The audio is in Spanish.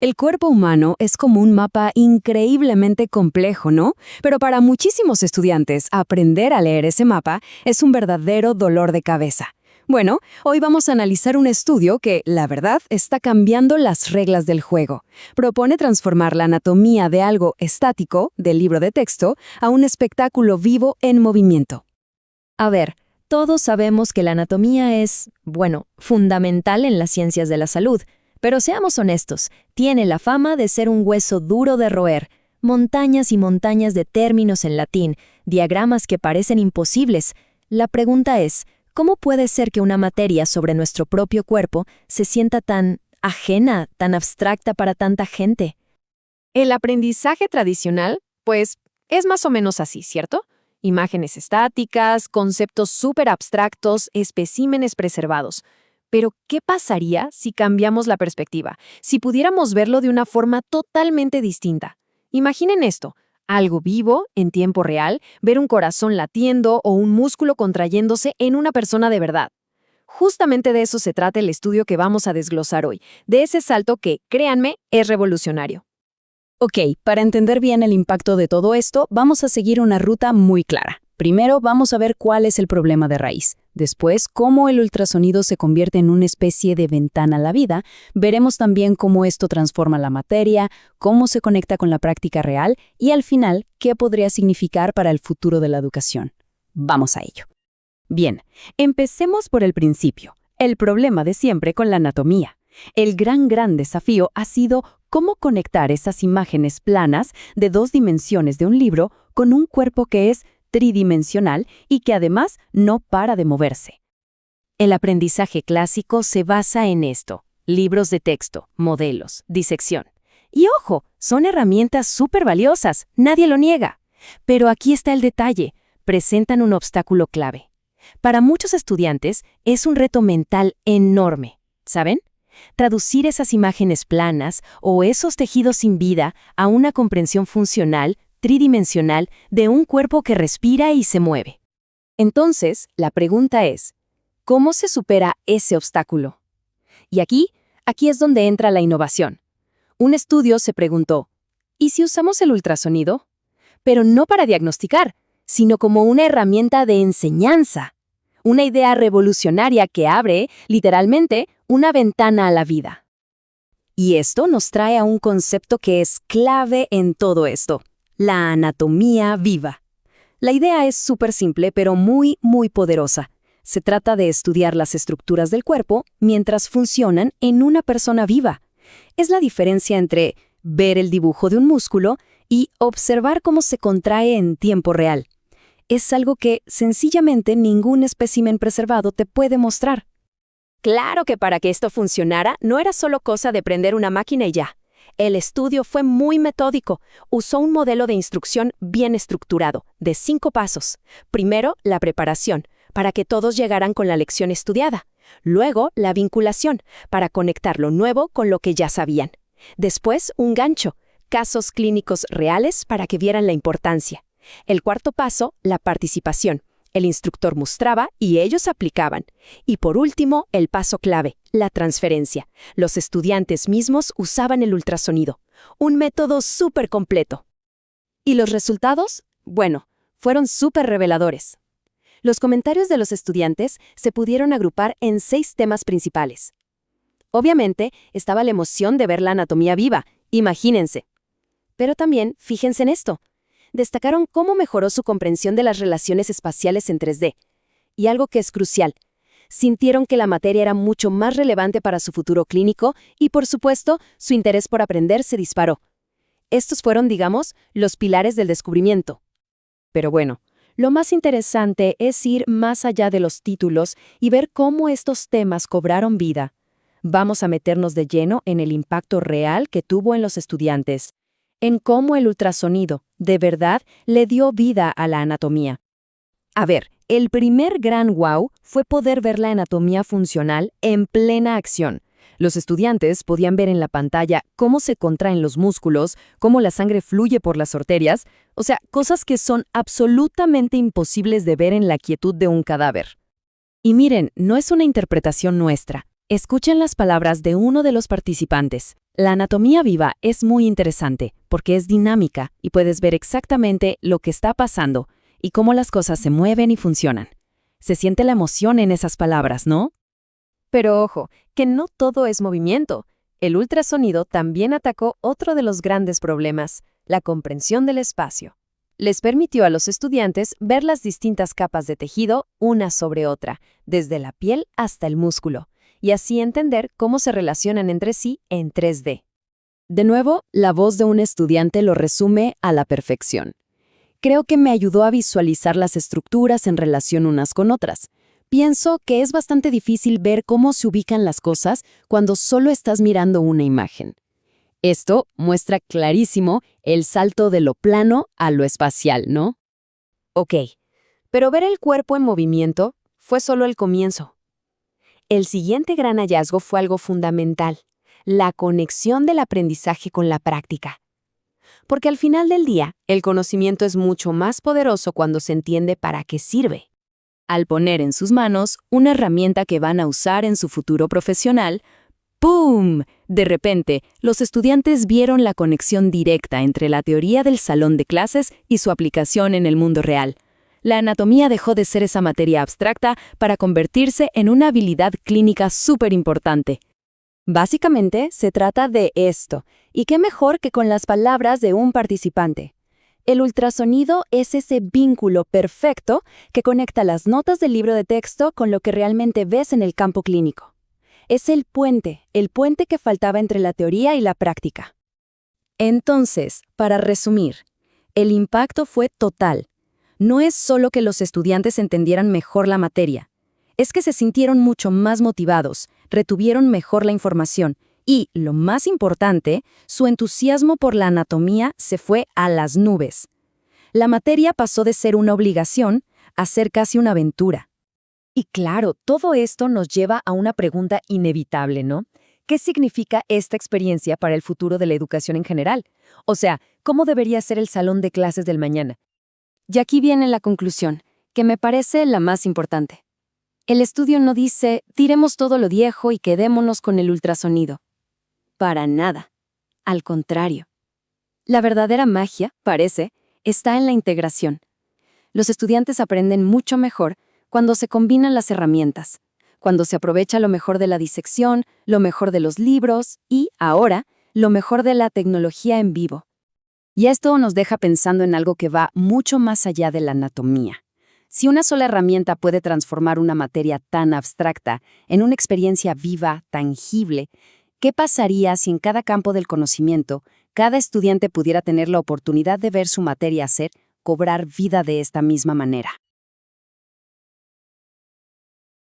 El cuerpo humano es como un mapa increíblemente complejo, ¿no? Pero para muchísimos estudiantes, aprender a leer ese mapa es un verdadero dolor de cabeza. Bueno, hoy vamos a analizar un estudio que, la verdad, está cambiando las reglas del juego. Propone transformar la anatomía de algo estático, del libro de texto, a un espectáculo vivo en movimiento. A ver, todos sabemos que la anatomía es, fundamental en las ciencias de la salud, pero seamos honestos, tiene la fama de ser un hueso duro de roer, montañas y montañas de términos en latín, diagramas que parecen imposibles. La pregunta es, ¿cómo puede ser que una materia sobre nuestro propio cuerpo se sienta tan ajena, tan abstracta para tanta gente? El aprendizaje tradicional, pues, es más o menos así, ¿cierto? Imágenes estáticas, conceptos súper abstractos, especímenes preservados. Pero, ¿qué pasaría si cambiamos la perspectiva? Si pudiéramos verlo de una forma totalmente distinta. Imaginen esto, algo vivo, en tiempo real, ver un corazón latiendo o un músculo contrayéndose en una persona de verdad. Justamente de eso se trata el estudio que vamos a desglosar hoy, de ese salto que, créanme, es revolucionario. Ok, para entender bien el impacto de todo esto, vamos a seguir una ruta muy clara. Primero, vamos a ver cuál es el problema de raíz. Después, cómo el ultrasonido se convierte en una especie de ventana a la vida. Veremos también cómo esto transforma la materia, cómo se conecta con la práctica real y, al final, qué podría significar para el futuro de la educación. Vamos a ello. Bien, empecemos por el principio, el problema de siempre con la anatomía. El gran desafío ha sido cómo conectar esas imágenes planas de 2 dimensiones de un libro con un cuerpo que es tridimensional y que además no para de moverse. El aprendizaje clásico se basa en esto: libros de texto, modelos, disección. Y ojo, son herramientas súper valiosas, nadie lo niega. Pero aquí está el detalle, presentan un obstáculo clave. Para muchos estudiantes es un reto mental enorme, ¿saben? Traducir esas imágenes planas o esos tejidos sin vida a una comprensión funcional, tridimensional, de un cuerpo que respira y se mueve. Entonces, la pregunta es, ¿cómo se supera ese obstáculo? Y aquí es donde entra la innovación. Un estudio se preguntó, ¿y si usamos el ultrasonido? Pero no para diagnosticar, sino como una herramienta de enseñanza. Una idea revolucionaria que abre, literalmente, una ventana a la vida. Y esto nos trae a un concepto que es clave en todo esto: la anatomía viva. La idea es súper simple, pero muy poderosa. Se trata de estudiar las estructuras del cuerpo mientras funcionan en una persona viva. Es la diferencia entre ver el dibujo de un músculo y observar cómo se contrae en tiempo real. Es algo que, sencillamente, ningún espécimen preservado te puede mostrar. Claro que para que esto funcionara, no era solo cosa de prender una máquina y ya. El estudio fue muy metódico. Usó un modelo de instrucción bien estructurado, de 5 pasos. Primero, la preparación, para que todos llegaran con la lección estudiada. Luego, la vinculación, para conectar lo nuevo con lo que ya sabían. Después, un gancho, casos clínicos reales para que vieran la importancia. El cuarto paso, la participación. El instructor mostraba y ellos aplicaban. Y por último, el paso clave, la transferencia. Los estudiantes mismos usaban el ultrasonido. Un método súper completo. ¿Y los resultados? Bueno, fueron súper reveladores. Los comentarios de los estudiantes se pudieron agrupar en 6 temas principales. Obviamente, estaba la emoción de ver la anatomía viva, imagínense. Pero también, fíjense en esto. Destacaron cómo mejoró su comprensión de las relaciones espaciales en 3D. Y algo que es crucial, sintieron que la materia era mucho más relevante para su futuro clínico y, por supuesto, su interés por aprender se disparó. Estos fueron, digamos, los pilares del descubrimiento. Pero bueno, lo más interesante es ir más allá de los títulos y ver cómo estos temas cobraron vida. Vamos a meternos de lleno en el impacto real que tuvo en los estudiantes, en cómo el ultrasonido, de verdad, le dio vida a la anatomía. A ver, el primer gran wow fue poder ver la anatomía funcional en plena acción. Los estudiantes podían ver en la pantalla cómo se contraen los músculos, cómo la sangre fluye por las arterias, o sea, cosas que son absolutamente imposibles de ver en la quietud de un cadáver. Y miren, no es una interpretación nuestra. Escuchen las palabras de uno de los participantes. La anatomía viva es muy interesante porque es dinámica y puedes ver exactamente lo que está pasando y cómo las cosas se mueven y funcionan. Se siente la emoción en esas palabras, ¿no? Pero ojo, que no todo es movimiento. El ultrasonido también atacó otro de los grandes problemas, la comprensión del espacio. Les permitió a los estudiantes ver las distintas capas de tejido una sobre otra, desde la piel hasta el músculo, y así entender cómo se relacionan entre sí en 3D. De nuevo, la voz de un estudiante lo resume a la perfección. Creo que me ayudó a visualizar las estructuras en relación unas con otras. Pienso que es bastante difícil ver cómo se ubican las cosas cuando solo estás mirando una imagen. Esto muestra clarísimo el salto de lo plano a lo espacial, ¿no? Ok, pero ver el cuerpo en movimiento fue solo el comienzo. El siguiente gran hallazgo fue algo fundamental, la conexión del aprendizaje con la práctica. Porque al final del día, el conocimiento es mucho más poderoso cuando se entiende para qué sirve. Al poner en sus manos una herramienta que van a usar en su futuro profesional, ¡pum! De repente, los estudiantes vieron la conexión directa entre la teoría del salón de clases y su aplicación en el mundo real. La anatomía dejó de ser esa materia abstracta para convertirse en una habilidad clínica súper importante. Básicamente, se trata de esto, y qué mejor que con las palabras de un participante. El ultrasonido es ese vínculo perfecto que conecta las notas del libro de texto con lo que realmente ves en el campo clínico. Es el puente que faltaba entre la teoría y la práctica. Entonces, para resumir, el impacto fue total. No es solo que los estudiantes entendieran mejor la materia, es que se sintieron mucho más motivados, retuvieron mejor la información y, lo más importante, su entusiasmo por la anatomía se fue a las nubes. La materia pasó de ser una obligación a ser casi una aventura. Y claro, todo esto nos lleva a una pregunta inevitable, ¿no? ¿Qué significa esta experiencia para el futuro de la educación en general? O sea, ¿cómo debería ser el salón de clases del mañana? Y aquí viene la conclusión, que me parece la más importante. El estudio no dice, tiremos todo lo viejo y quedémonos con el ultrasonido. Para nada. Al contrario. La verdadera magia, parece, está en la integración. Los estudiantes aprenden mucho mejor cuando se combinan las herramientas, cuando se aprovecha lo mejor de la disección, lo mejor de los libros y, ahora, lo mejor de la tecnología en vivo. Y esto nos deja pensando en algo que va mucho más allá de la anatomía. Si una sola herramienta puede transformar una materia tan abstracta en una experiencia viva, tangible, ¿qué pasaría si en cada campo del conocimiento cada estudiante pudiera tener la oportunidad de ver su materia cobrar vida de esta misma manera?